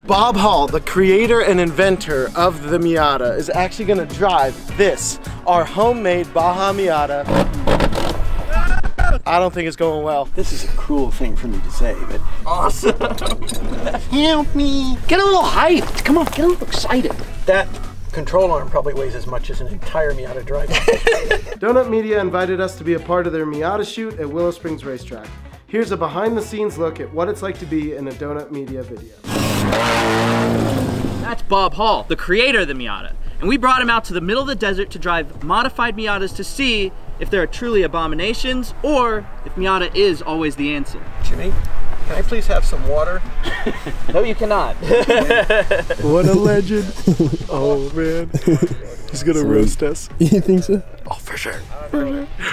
Bob Hall, the creator and inventor of the Miata, is actually gonna drive this, our homemade Baja Miata. I don't think it's going well. This is a cruel thing for me to say, but Awesome. help me. Get a little hyped. Come on, get a little excited. That control arm probably weighs as much as an entire Miata drive. Donut Media invited us to be a part of their Miata shoot at Willow Springs Racetrack. Here's a behind-the-scenes look at what it's like to be in a Donut Media video. That's Bob Hall, the creator of the Miata. And we brought him out to the middle of the desert to drive modified Miatas to see if there are truly abominations or if Miata is always the answer. Jimmy, can I please have some water? No, you cannot. What a legend. Oh man, he's gonna roast us. You think so? Oh, for sure.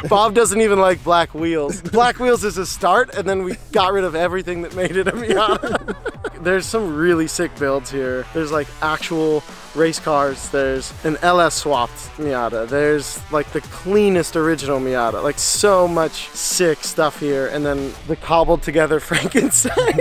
Bob doesn't even like black wheels. Black wheels is a start, and then we got rid of everything that made it a Miata. There's some really sick builds here. There's like actual race cars. There's an LS swapped Miata. There's like the cleanest original Miata. Like so much sick stuff here. And then the cobbled together Frankenstein.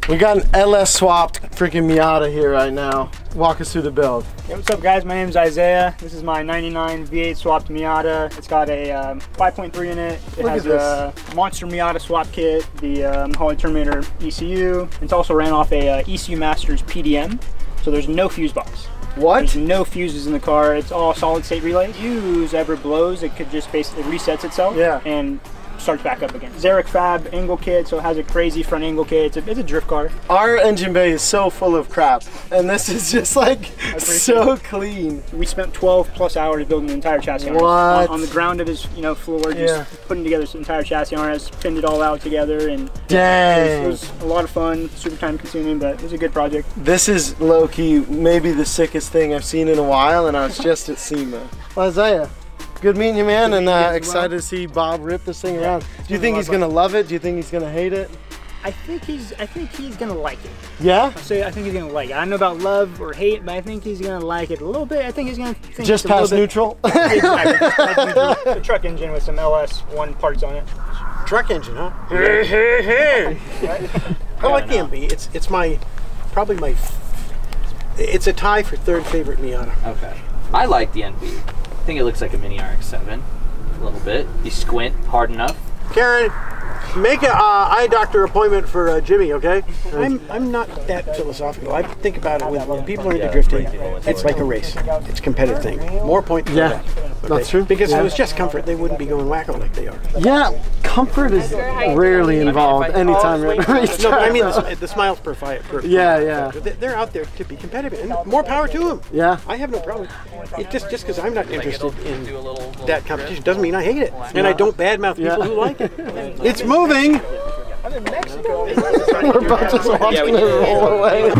We got an LS swapped freaking Miata here right now. Walk us through the build. Hey, what's up guys, my name is Isaiah. This is my 99 V8 swapped Miata. It's got a 5.3 in it. It has a Monster Miata swap kit, the Holley Terminator ECU. It's also ran off a ECU Masters PDM, so there's no fuse box. What? There's no fuses in the car. It's all solid state relay. If fuse ever blows, it could just basically resets itself. Yeah. And starts back up again. Xeric Fab angle kit, so it has a crazy front angle kit. It's a drift car. Our engine bay is so full of crap, and this is just like so clean. We spent 12 plus hours building the entire chassis What? on the ground of his floor, just putting together this entire chassis harness, pinned it all out together, and Dang. it was a lot of fun, super time consuming, but it was a good project. This is low-key maybe the sickest thing I've seen in a while, and I was just at SEMA. Well, Isaiah, good meeting you, man, and excited to see Bob rip this thing around. Do you think he's gonna love it? Do you think he's gonna hate it? I think he's gonna like it. Yeah? I think he's gonna like it. I don't know about love or hate, but I think he's gonna like it a little bit. I think he's gonna think Just past neutral? Exactly, just past neutral. The truck engine with some LS1 parts on it. Truck engine, huh? I like the MB. It's probably my. It's a tie for third favorite Miata. Okay. I like the NB. I think it looks like a mini RX-7 a little bit. You squint hard enough. Karen, make a eye doctor appointment for Jimmy, okay? I'm not that philosophical. I think about it when people are into drifting, it's like a race. It's a competitive thing. More points for that. Okay? That's true. Because if it was just comfort, they wouldn't be going wacko like they are. Yeah, comfort is rarely involved anytime you're at a racetrack. No, but I mean the smiles per fight. Yeah. They're out there to be competitive, and more power to them. Yeah. I have no problem. It just because I'm not interested in that competition doesn't mean I hate it, and I don't badmouth people who like it. It's moving. I'm in Mexico. We're about to watch it roll away.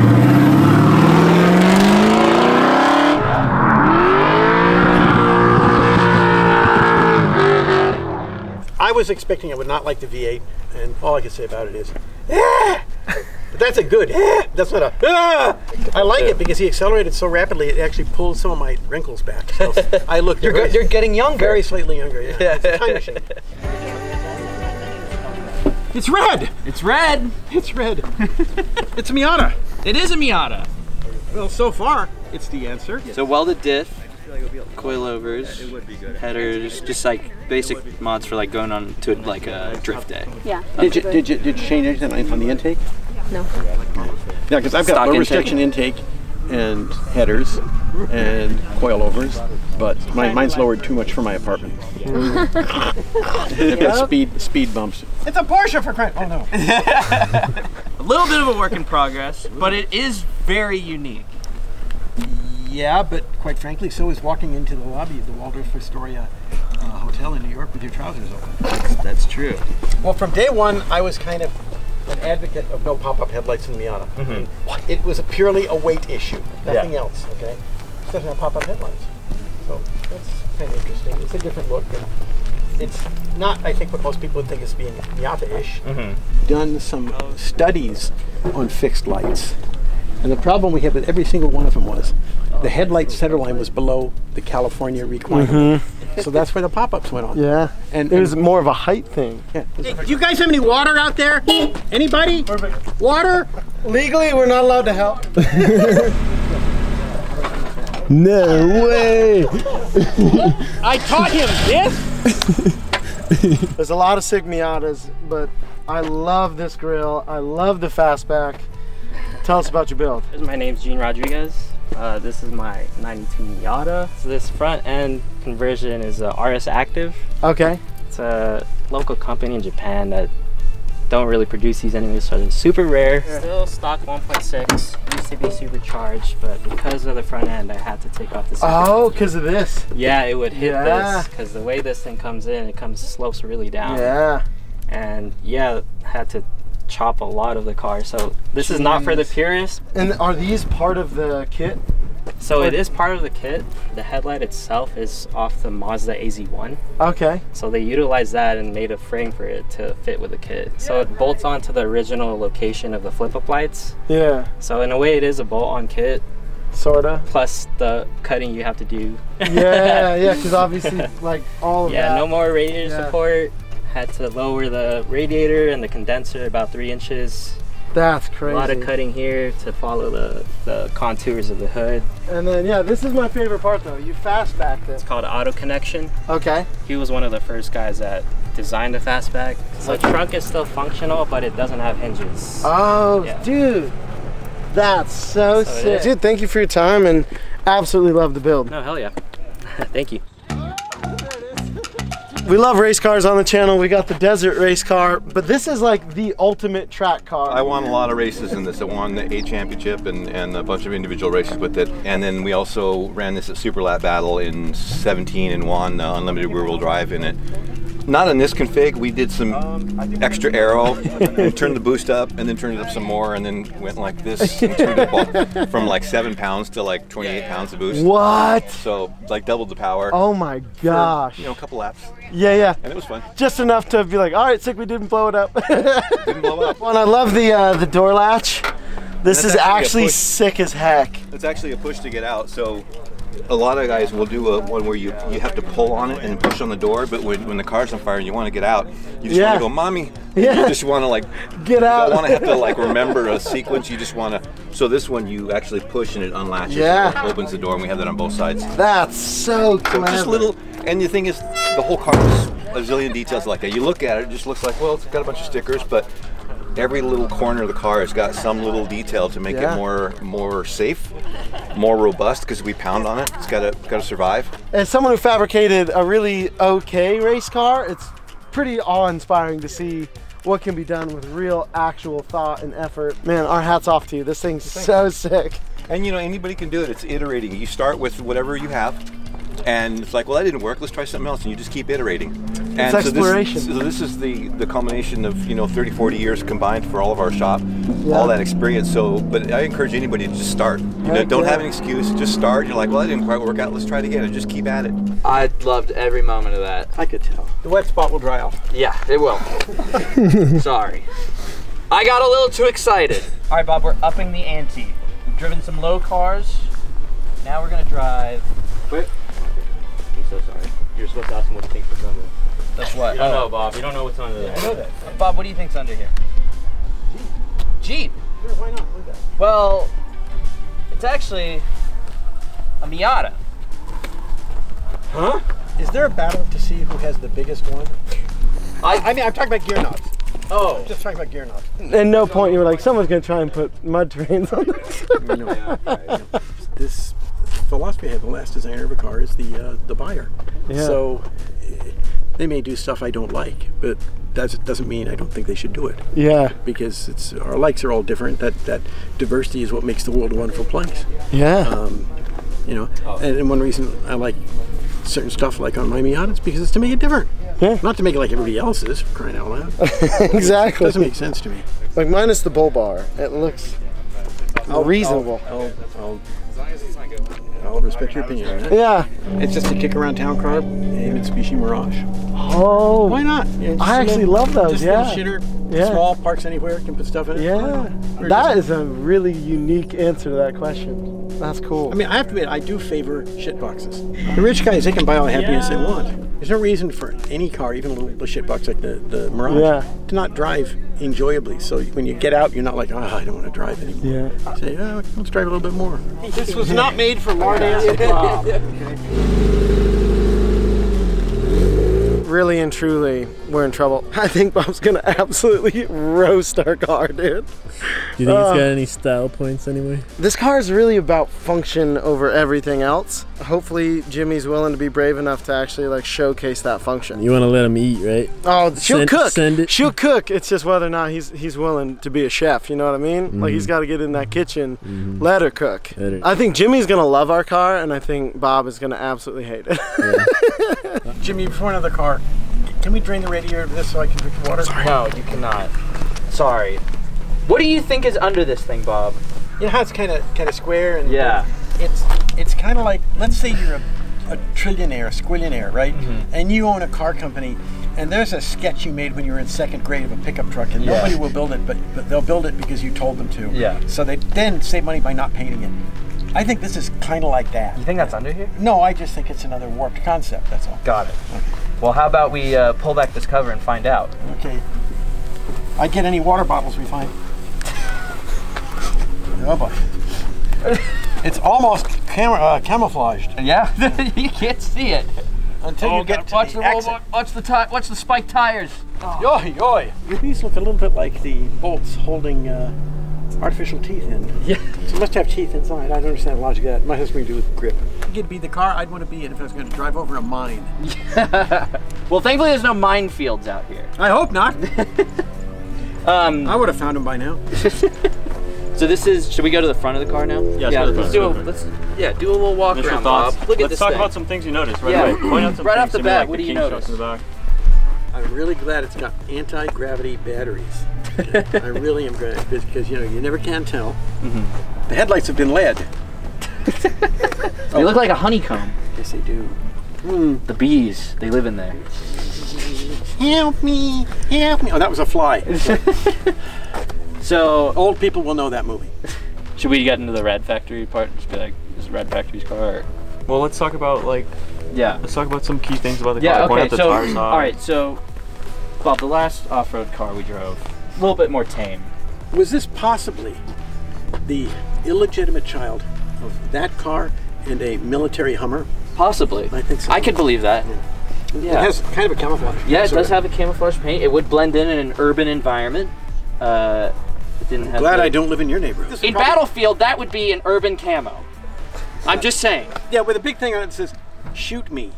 I was expecting I would not like the V8, and all I can say about it is, ah! But that's a good, ah! That's not a, ah! I like it because he accelerated so rapidly it actually pulled some of my wrinkles back. So I look, You're getting younger. Very slightly younger, yeah. It's a time machine. It's red! It's red. It's red. It's a Miata. It is a Miata. Well, so far, it's the answer. So welded diff, coilovers, headers, just like basic mods for like going on to like a drift day. Yeah. Did you change anything on the intake? No. Yeah, because I've got Stock low intake. restriction intake and headers and coilovers, but mine's lowered too much for my apartment. Speed bumps. It's a Porsche for crying! Oh no. A little bit of a work in progress, but it is very unique. Yeah, but quite frankly, so is walking into the lobby of the Waldorf Astoria Hotel in New York with your trousers open. That's true. Well, from day one, I was kind of an advocate of no pop-up headlights in the Miata. Mm-hmm. It was purely a weight issue, nothing else, okay? It doesn't have pop-up headlights. So that's kind of interesting. It's a different look. And it's not, I think, what most people would think is being Miata-ish. Mm-hmm. Done some studies on fixed lights. And the problem we had with every single one of them was the headlight center line was below the California requirement. So that's where the pop-ups went on. Yeah, And it was more of a height thing. Yeah. Hey, do you guys have any water out there? Anybody? Perfect. Water? Legally, we're not allowed to help. No way! I taught him this. There's a lot of sick Miatas, but I love this grill. I love the fastback. Tell us about your build. My name's Gene Rodriguez. This is my 92 Miata. So this front end conversion is a RS Active. Okay. It's a local company in Japan that don't really produce these anyway, so they're super rare. Still stock 1.6, used to be supercharged, but because of the front end, I had to take off the supercharged. Oh, because of this. Yeah, it would hit this, because the way this thing comes in, it slopes really down. Yeah. And yeah, I had to chop a lot of the car, so this is not for the purists. And are these part of the kit? So it is part of the kit. The headlight itself is off the Mazda AZ1. Okay. So they utilized that and made a frame for it to fit with the kit. So it bolts onto the original location of the flip-up lights. Yeah. So in a way it is a bolt-on kit. Sorta. Plus the cutting you have to do. Yeah, yeah, because obviously like all of that. Yeah, no more radiator support. Had to lower the radiator and the condenser about 3 inches. That's crazy. A lot of cutting here to follow the contours of the hood. And then, yeah, this is my favorite part though. You fastback this. It's called auto connection. Okay. He was one of the first guys that designed the fastback. So the trunk is still functional, but it doesn't have hinges. Oh, yeah. Dude. That's so sick. Dude, thank you for your time and absolutely love the build. No, hell yeah. Thank you. We love race cars on the channel. We got the desert race car, but this is like the ultimate track car. I won a lot of races in this. I won the A championship and a bunch of individual races with it. And then we also ran this at Super Lap Battle in 17 and won unlimited rear-wheel drive in it. Not in this config. We did some extra aero and turned the boost up and then turned it up some more and then went like this and turned it from like 7 pounds to like 28 pounds of boost. What? So like doubled the power. Oh my gosh. For, a couple laps. Yeah, yeah. And it was fun. Just enough to be like, all right, sick, we didn't blow it up. Didn't blow up. Well, and I love the door latch. This is actually sick as heck. It's actually a push to get out. So a lot of guys will do one where you have to pull on it and push on the door, but when the car's on fire and you want to get out, you just want to go, mommy. Yeah. You just want to like get out. You don't want to have to like remember a sequence. You just want to. So this one you actually push and it unlatches. Yeah. And it opens the door, and we have that on both sides. That's so clever. So just little. And the thing is, the whole car is a zillion details like that. You look at it, it just looks like, well, it's got a bunch of stickers, but every little corner of the car has got some little detail to make it more safe, more robust, because we pound on it. It's got to survive. As someone who fabricated a really okay race car, it's pretty awe-inspiring to see what can be done with real actual thought and effort. Man, our hats off to you. This thing's so sick. And anybody can do it. It's iterating. You start with whatever you have, and it's like, well, that didn't work, let's try something else, and you just keep iterating. And it's exploration. So this is the culmination of 30, 40 years combined for all of our shop, all that experience. So, but I encourage anybody to just start. Don't have an excuse, just start. You're like, well, that didn't quite work out, let's try it again, and just keep at it. I loved every moment of that. I could tell. The wet spot will dry off. Yeah, it will. Sorry. I got a little too excited. All right, Bob, we're upping the ante. We've driven some low cars. Now we're gonna drive. Wait. I'm so sorry. You're supposed to ask him what to think for under. That's what? You don't know, Bob. You don't know what's under there. I know that. Bob, what do you think's under here? Jeep. Sure, why not? Look at that. Well, it's actually a Miata. Huh? Is there a battle to see who has the biggest one? I mean, I'm talking about gear knobs. Oh. I'm just talking about gear knobs. At no point you were like, someone's gonna try and put mud terrains on this. This philosophy I had, the last designer of a car is the buyer. Yeah. So they may do stuff I don't like, but that doesn't mean I don't think they should do it. Yeah. Because our likes are all different. That diversity is what makes the world a wonderful place. Yeah. And one reason I like certain stuff like on my Miata is because it's to make it different. Yeah. Not to make it like everybody else's, for crying out loud. Exactly. It doesn't make sense to me. Like minus the bull bar, it looks reasonable. I'll respect your opinion on that. Yeah. It's just a kick around town car, a Mitsubishi Mirage. Oh. Why not? I actually love those. Just Yeah. a little shitter, Yeah. Small, parks anywhere, can put stuff in it. Yeah. That is a really unique answer to that question. That's cool. I mean, I have to admit, I do favor shit boxes. The rich guys, they can buy all the happiness they want. There's no reason for any car, even a little shit box like the Mirage, to not drive enjoyably. So when you get out, you're not like, oh, I don't want to drive anymore. Yeah. Say, oh, let's drive a little bit more. This was not made for Mardass and Bob. Really and truly, we're in trouble. I think Bob's gonna absolutely roast our car, dude. Do you think it's got any style points anyway? This car is really about function over everything else. Hopefully Jimmy's willing to be brave enough to actually like showcase that function. You want to let him eat, right? Oh, she'll cook. Send it. She'll cook. It's just whether or not he's willing to be a chef. You know what I mean? Like he's got to get in that kitchen. Let her cook. I think Jimmy's gonna love our car, and I think Bob is gonna absolutely hate it. Yeah. Jimmy, before another car, can we drain the radiator of this so I can drink the water? No, you cannot. Sorry. What do you think is under this thing, Bob? You know how it's kind of square and yeah. It's kind of like, let's say you're a trillionaire, a squillionaire, right? And you own a car company, and there's a sketch you made when you were in 2nd grade of a pickup truck, and nobody will build it, but they'll build it because you told them to. Yeah. So they then save money by not painting it. I think this is kind of like that. You think that's under here? No, I just think it's another warped concept, that's all. Got it. Okay. Well, how about we pull back this cover and find out? Okay. I'd get any water bottles we find. Oh boy. It's almost camouflaged. Yeah, you can't see it. Until you get to watch the exit. Watch the spiked tires. Oh. Yoy, yoy. These look a little bit like the bolts holding artificial teeth in. Yeah. So it must have teeth inside. I don't understand the logic of that. It might have something to do with grip. I think it'd be the car I'd want to be in if I was going to drive over a mine. Well, thankfully there's no minefields out here. I hope not. I would have found them by now. So this is, should we go to the front of the car now? Yeah, let's do a little walk Initial around, thoughts. Bob. Look at Let's this talk thing. about some things you noticed right away. Point out some right things off the to me, bat, like what the do you king notice? shuts in the back. I'm really glad it's got anti-gravity batteries. I really am glad because you know you never can tell. The headlights have been lead. They look like a honeycomb. Yes, they do. The bees, they live in there. Help me, help me. Oh, that was a fly. So old people will know that movie. Should we get into the Red Factory part? Just be like, this is Red Factory's car? Or? Well, let's talk about let's talk about some key things about the car. Yeah, Point okay, out the so, tire size. Alright, so, Bob, the last off-road car we drove, a little bit more tame. Was this possibly the illegitimate child of that car and a military Hummer? Possibly. I think so. I could believe that. Yeah. It has kind of a camouflage. Yeah, it does have a camouflage paint. It would blend in an urban environment. It didn't have Glad I don't live in your neighborhood. In Battlefield, that would be an urban camo. I'm just saying. Yeah, with a big thing on it that says, shoot me.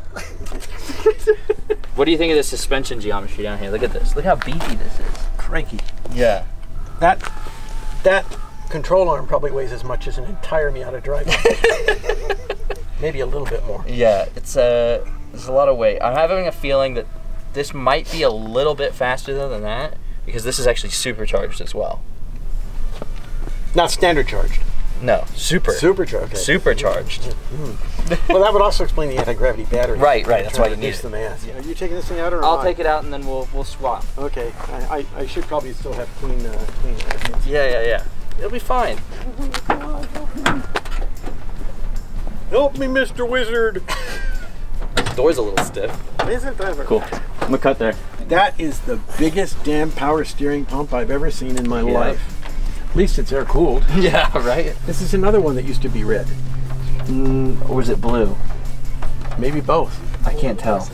What do you think of the suspension geometry down here? Look at this. Look how beefy this is. Crikey. Yeah. That control arm probably weighs as much as an entire Miata driver. Maybe a little bit more. Yeah, it's there's a lot of weight. I'm having a feeling that this might be a little bit faster than that because this is actually supercharged as well. Not standard charged. No, Supercharged. Okay. Supercharged. Well, that would also explain the anti-gravity battery. Right. That's why you need reduce it. the mass. Are you taking this thing out or I'll take it out and then we'll swap. Okay. I should probably still have clean air. Yeah. It'll be fine. Help me, Mr. Wizard. The door's a little stiff. Isn't that Cool. I'm gonna cut there. That is the biggest damn power steering pump I've ever seen in my life. At least it's air cooled. Yeah, right? This is another one that used to be red. Or is it blue? Maybe both. I can't tell.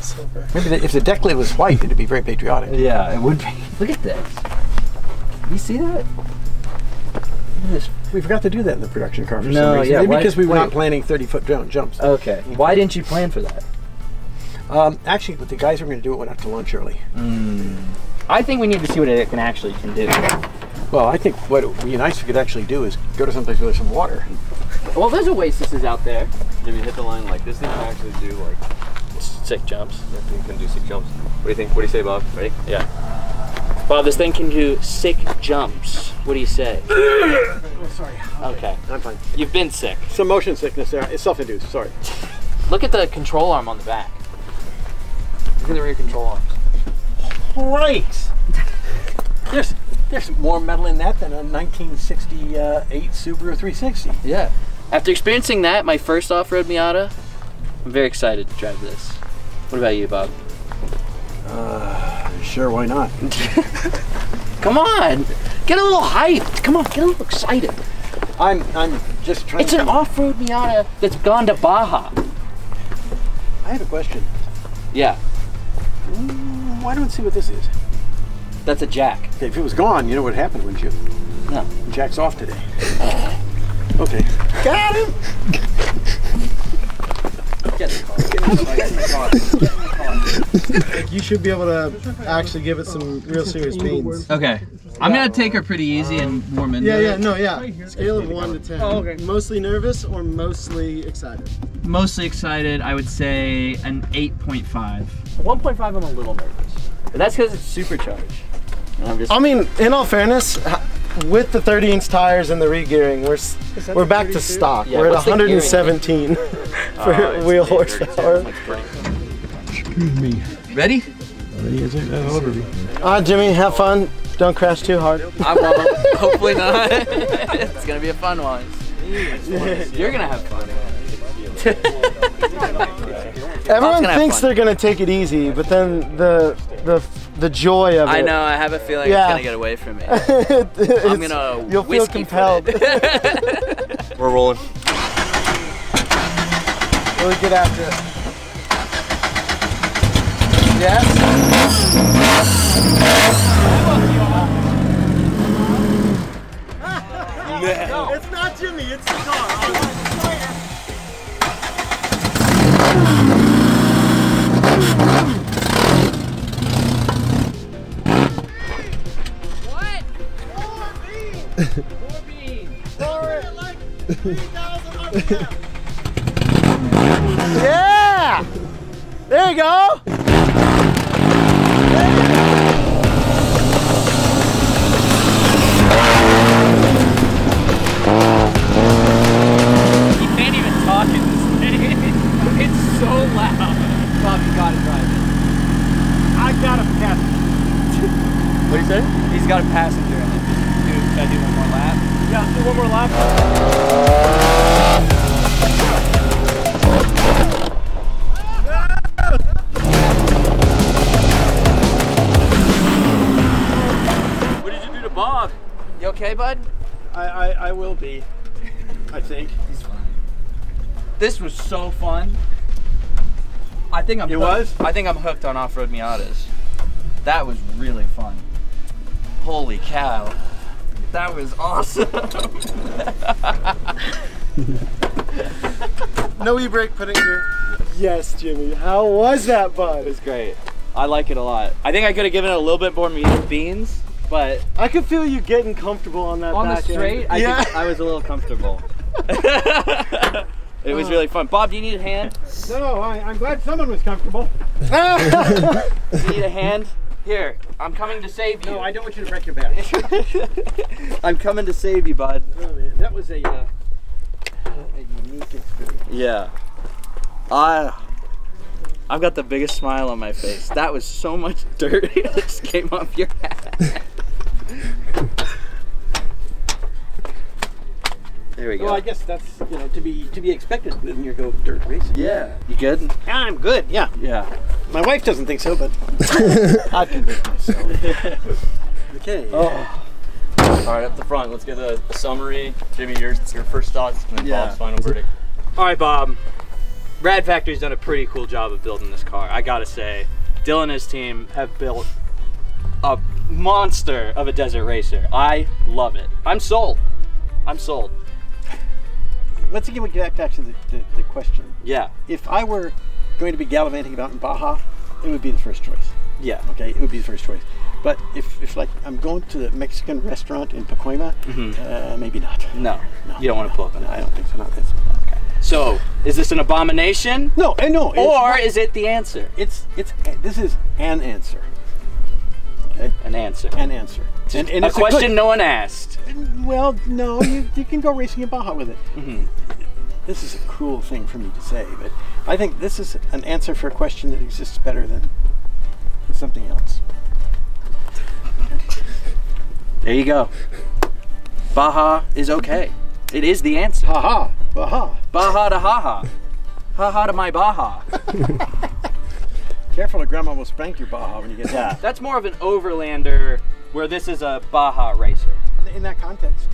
Maybe if the deck lid was white, it'd be very patriotic. Yeah, it would be. Look at this. You see that? Look at this. We forgot to do that in the production car for some No, reason. yeah, Maybe why- because we were not wait. planning 30-foot jumps. Okay. Why didn't you plan for that? Actually, with the guys who were going to do it went out to lunch early. I think we need to see what it can actually do. Well, I think what would be nice if we could actually do is go to someplace where there's some water. Well, there's oases out there. Jimmy, hit the line like this thing can actually do like Sick jumps. that thing can do 6 jumps. What do you think? What do you say, Bob? Ready? Yeah. Bob, this thing can do sick jumps. What do you say? Oh, sorry. Okay. I'm fine. You've been sick. Some motion sickness there. It's self-induced. Sorry. Look at the control arm on the back. Look at the rear control arms. Right. There's more metal in that than a 1968 Subaru 360. Yeah. After experiencing that, my first off-road Miata, I'm very excited to drive this. What about you, Bob? Sure, why not? Come on, get a little hyped. Come on, get a little excited. I'm just trying. It's an off-road Miata that's gone to Baja. I have a question. Yeah, Why don't see what this is? that's a jack. Okay, if it was gone, you know what happened, wouldn't you? No. Jack's off today. Okay. Got him! Get in the car. Get in the car. Get in the car. You should be able to actually give it some real serious beans. Okay, I'm gonna take her pretty easy and warm into it. Scale of 1 to 10. Oh, okay. Mostly nervous or mostly excited? Mostly excited, I would say an 8.5. 1.5, I'm a little nervous, but that's because it's supercharged. And I'm just. I mean, in all fairness, with the 30-inch tires and the re-gearing, we're back to stock. Yeah, we're at what's the 117 for wheel horsepower. Excuse me. Ready? Ready as it? Jimmy, have fun. Don't crash too hard. I won't. Hopefully not. It's gonna be a fun one. You're gonna have fun. Everyone thinks they're gonna take it easy, but then the joy of it. I know. I have a feeling it's gonna get away from me. I'm gonna. You'll feel compelled. We're rolling. We'll get after it. Yes. No, it's not Jimmy. It's the car. Yeah! There you go! You can't even talk in this thing. It's so loud. Bob, you gotta drive it. I got a passenger. What do you say? He's got a passenger in it. Can I do one more lap? Yeah, do one more lap. What did you do to Bob? You okay, bud? I will be, I think. He's fine. This was so fun. I think I'm hooked on off-road Miatas. That was really fun. Holy cow. That was awesome. No e-brake putting here. Yes, Jimmy. How was that, bud? It was great. I like it a lot. I think I could have given it a little bit more beans, but I could feel you getting comfortable on that on the back end. straight, I was a little comfortable. It was really fun. Bob, do you need a hand? No, I'm glad someone was comfortable. You need a hand? Here, I'm coming to save you. No, I don't want you to break your back. I'm coming to save you, bud. Oh, man, that was a unique experience. Yeah. I've got the biggest smile on my face. That was so much dirt that just came off your hat. There we go. Well, I guess that's to be expected when you go dirt racing. Yeah. You good? I'm good. Yeah. Yeah. My wife doesn't think so, but I've convinced myself. Okay. Oh. All right, up the front. Let's get a summary. Jimmy, your first thoughts, and then Bob's final verdict. All right, Bob. Rad Factory's done a pretty cool job of building this car. I gotta say, Dylan and his team have built a monster of a desert racer. I love it. I'm sold. I'm sold. Let's again get back to the question. Yeah. If I were going to be gallivanting about in Baja, it would be the first choice. Yeah. Okay, it would be the first choice. But if like I'm going to the Mexican restaurant in Pacoima, maybe not. No. You don't want to pull up on No, that. I don't think so. Not this. Okay. So, is this an abomination? No, no. Or is it the answer? This is an answer. Okay. An answer. An answer. And a it's question no one asked. Well, no, you can go racing in Baja with it. This is a cruel thing for me to say, but I think this is an answer for a question that exists better than something else. There you go. Baja is okay. It is the answer. Ha-ha. Baja. Baja to ha-ha. Ha-ha to my Baja. Careful, or Grandma will spank your Baja when you get down. That's more of an overlander, where this is a Baja racer. In that context,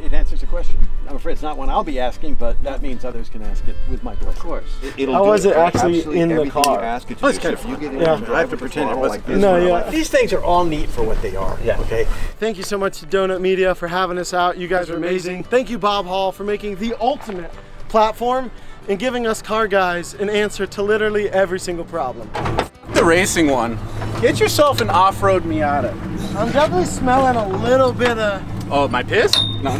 it answers the question. I'm afraid it's not one I'll be asking, but that means others can ask it with my blessing. Of course. How was it actually in the car? Ask it Oh, it's do. kind of So if you fun. get in and I have drive to with pretend a it bottle wasn't. like this No, for a yeah. while. These things are all neat for what they are. Yeah. Okay. Thank you so much to Donut Media for having us out. You guys are amazing. Thank you, Bob Hall, for making the ultimate platform and giving us car guys an answer to literally every single problem. The racing one. Get yourself an off-road Miata. I'm definitely smelling a little bit of... Oh, my piss? No.